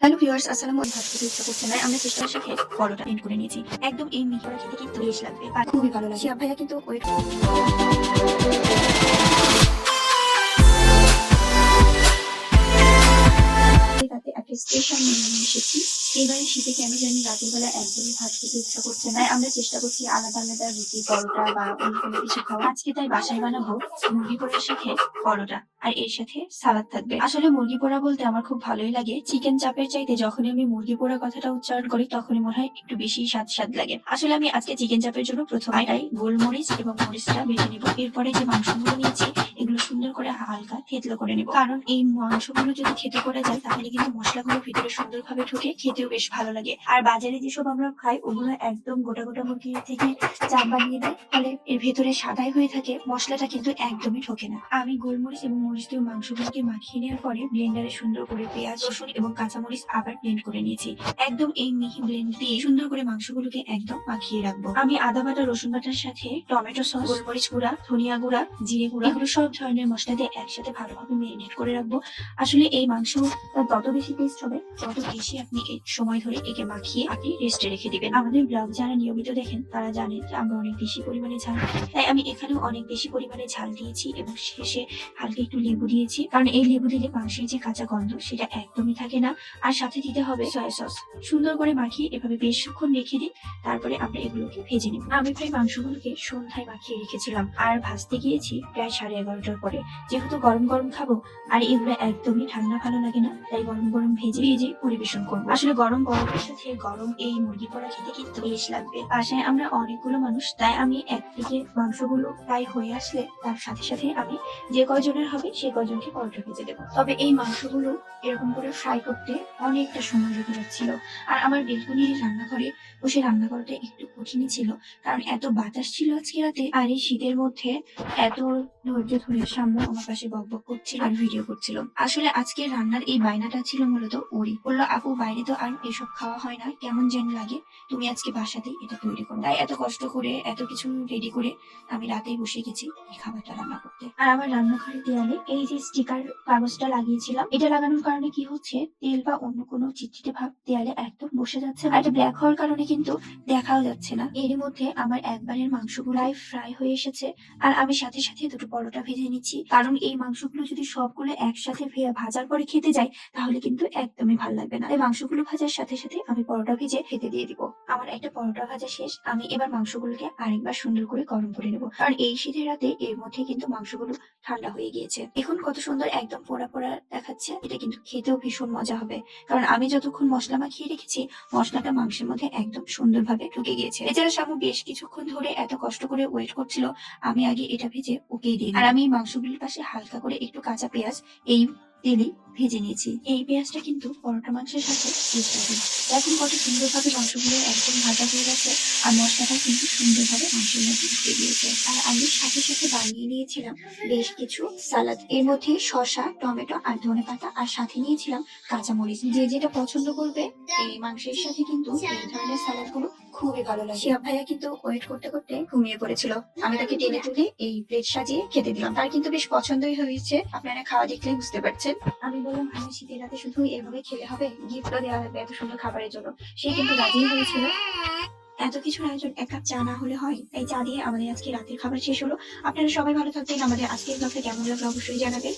Hello viewers, আসসালামু আলাইকুম। ভাত খেতে ইচ্ছা করছে না, আমরা চেষ্টার সাথে পরোটা প্রিন্ট করে নিয়েছি। একদম এই মিহিটা খেতে কিন্তু বেশ লাগবে আর খুবই ভালো লাগে। শিয়া ভাইয়া কিন্তু ওয়েট রাতে একটা স্পেশাল মেনু নিয়ে এসেছি। এবারে শীতে কেন জানি রাতের বেলা একদমই ভাত খেতে ইচ্ছা করছে না। আমরা চেষ্টা করছি আলাদা আলাদা রুটি, পরোটা বা অন্য কোনো কিছু খাওয়া। আজকে তাই বাসায় বানাবো মুরগি পোড়ার সাথে পরোটা, আর এর সাথে সালাদ থাকবে। আসলে মুরগি পোড়া বলতে আমার খুব ভালোই লাগে। চিকেন চাপের চাইতে যখনই আমি মুরগি পোড়া কথাটা উচ্চারণ করি তখনই মনে হয় একটু বেশি স্বাদ লাগে। আসলে আমি আজকে চিকেন চাপের জন্য প্রথমে গোলমরিচ এবং মরিচটা বেটে নিব। এরপরে যে মাংসগুলো নিয়েছি এগুলো সুন্দর করে হালকা থেতলো করে নেব, কারণ এই মাংসগুলো যদি থেতো করে যায় তাহলে কিন্তু মশলাগুলো ভিতরে সুন্দরভাবে ঢুকে খেতেও বেশ ভালো লাগে। আর বাজারে যেসব আমরা খাই ওগুলো একদম গোটা গোটা মুরগি থেকে চাপ বানিয়ে দেয়, ফলে এর ভেতরে সাদাই হয়ে থাকে, মশলাটা কিন্তু একদমই ঢোকে না। আমি গোলমরিচ এবং মরিচ দিয়ে মাংসগুলোকে মাখিয়ে নেওয়ার পরে ব্লেন্ডারে সুন্দর করে পেঁয়াজ, রসুন এবং কাঁচামরিচ আবার ব্লেন্ড করে নিয়েছি। একদম এই মিহি ব্লেন্ড দিয়ে সুন্দর করে মাংসগুলোকে একদম মাখিয়ে রাখবো। আমি আদা বাটা, রসুন বাটার সাথে টমেটো সস, গোলমরিচ গুঁড়া, ধনিয়া গুঁড়া, জিরে গুঁড়া, এগুলো সব ধরনের মশলা দিয়ে একসাথে ভালোভাবে মেরিনেট করে রাখবো। আসলে এই মাংস তত বেশি টেস্ট হবে যত বেশি আপনি এই সময় ধরে একে মাখিয়ে আপনি রেস্টে রেখে দিবেন। আমাদের ব্লগ যারা নিয়মিত দেখেন তারা জানেন যে আমরা অনেক বেশি পরিমাণে ঝাল, তাই আমি এখানেও অনেক বেশি পরিমাণে ঝাল দিয়েছি এবং শেষে হালকা একটু লেবু দিয়েছি, কারণ এই লেবু দিলে মাংসের যে কাঁচা গন্ধ সেটা একদমই থাকে না। আর সাথে দিতে হবে সয়া সস। সুন্দর করে মাখিয়ে এভাবে বেশক্ষণ রেখে দিন, তারপরে আমরা এগুলোকে ভেজে নিব। আমি প্রায় মাংসগুলোকে সন্ধ্যায় মাখিয়ে রেখেছিলাম আর ভাজতে গিয়েছি প্রায় 11:30টার পরে। যেহেতু গরম গরম খাবো আর এগুলো একদমই ঠান্ডা ভালো লাগে না, তাই গরম গরম ভেজে ভেজে পরিবেশন করবো। আসলে গরম গরমের সাথে গরম এই মুরগি পোড়া খেতে কিন্তু বেশ লাগবে। বাসায় আমরা অনেকগুলো মানুষ, তাই আমি একদিকে মাংসগুলো প্রায় হয়ে আসলে তার সাথে সাথে আমি যে কয়জনের হবে সেই কয়জনকে পরোটা ভেজে দেবো। তবে এই মাংসগুলো এরকম করে ফ্রাই করতে অনেকটা সময় লেগে যাচ্ছিল, আর আমার বেলকনির রান্নাঘরে বসে রান্না করাটা একটু কঠিনই ছিল, কারণ এত বাতাস ছিল আজকে রাতে। আর এই শীতের মধ্যে এত ধৈর্য ধরে সামনে আমার পাশে বকবক করছিল আর ভিডিও করছিল। আসলে আজকে রান্নার এই বায়নাটা ছিল মূলত ওরই। বললো, আপু বাইরে তো আর এসব খাওয়া হয় না, কেমন যেন লাগে, তুমি আজকে বাসাতেই এটা তৈরি করো। তাই এত কষ্ট করে এত কিছু রেডি করে আমি রাতেই বসে গেছি এই খাবারটা রান্না করতে। আর আমার রান্নাঘরের দেয়ালে এই যে স্টিকার কাগজটা লাগিয়েছিলাম, এটা লাগানোর কারণে কি হচ্ছে, তেল বা অন্য কোনো চিটচিটে ভাব দেয়ালে একদম বসে যাচ্ছে না। এটা ব্ল্যাক হওয়ার কারণে কিন্তু দেখাও যাচ্ছে না। এর মধ্যে আমার একবারের মাংসগুলাই ফ্রাই হয়ে এসেছে, আর আমি সাথে সাথে দুটো পরোটা ভেজে নিচ্ছি, কারণ এই মাংসগুলো যদি সবগুলো একসাথে ভাজার পরে খেতে যাই তাহলে কিন্তু একদমই ভালো লাগবে না। এই মাংসগুলো ভাজার সাথে সাথে আমি পরোটা ভেজে খেতে দিয়ে দিব। আমার একটা পরোটা ভাজা শেষ, আমি এবার মাংসগুলোকে আরেকবার সুন্দর করে গরম করে নেব, কারণ এই শীতের রাতে এর মধ্যে কিন্তু মাংসগুলো ঠান্ডা হয়ে গিয়েছে। এখন কত সুন্দর একদম পোড়া পোড়া দেখাচ্ছে, এটা কিন্তু খেতেও ভীষণ মজা হবে, কারণ আমি যতক্ষণ মশলা মাখিয়ে রেখেছি মশলাটা মাংসের মধ্যে একদম সুন্দরভাবে ঢুকে গিয়েছে। এছাড়া শামু বেশ কিছুক্ষণ ধরে এত কষ্ট করে ওয়েট করছিল, আমি আগে এটা ভেজে ওকে দিই। আর আমি মাংসগুলির পাশে হালকা করে একটু কাঁচা পেঁয়াজ এই তেলে ভেজে নিয়েছি। এই পেঁয়াজটা কিন্তু পরোটা মাংসের সাথে টেস্ট হবে। এখন কত সুন্দরভাবে মাংসগুলো একদম ভাজা হয়ে গেছে, আর মশলাটা কিন্তু সুন্দরভাবে মাংসের মধ্যে ঢুকে গিয়েছে। আর আমি সাথে সাথে বানিয়ে নিয়েছিলাম বেশ কিছু সালাদ, এর মধ্যে শসা, টমেটো আর ধনেপাতা, আর সাথে নিয়েছিলাম কাঁচামরিচ। যে যেটা পছন্দ করবে এই মাংসের সাথে কিন্তু এই ধরনের সালাদ গুলো খুবই ভালো লাগে। শিয়া ভাইয়া কিন্তু ওয়েট করতে করতে ঘুমিয়ে পড়েছিল, আমি তাকে টেনে তুলে এই প্লেট সাজিয়ে খেতে দিলাম। তার কিন্তু বেশ পছন্দই হয়েছে, আপনারা খাওয়া দেখলেই বুঝতে পারছেন। আমি বললাম, আমি শীতের রাতে শুধু এভাবে খেলে হবে, গিফটও দেওয়া হবে এত সুন্দর খাবারের জন্য। সে কিন্তু রাজি হয়েছিল। এত কিছুর আয়োজন এক কাপ চা না হলে হয়, তাই চা দিয়ে আমাদের আজকে রাতের খাবার শেষ হলো। আপনারা সবাই ভালো থাকবেন। আমাদের আজকের ব্লগটা কেমন লাগলো অবশ্যই জানাবেন।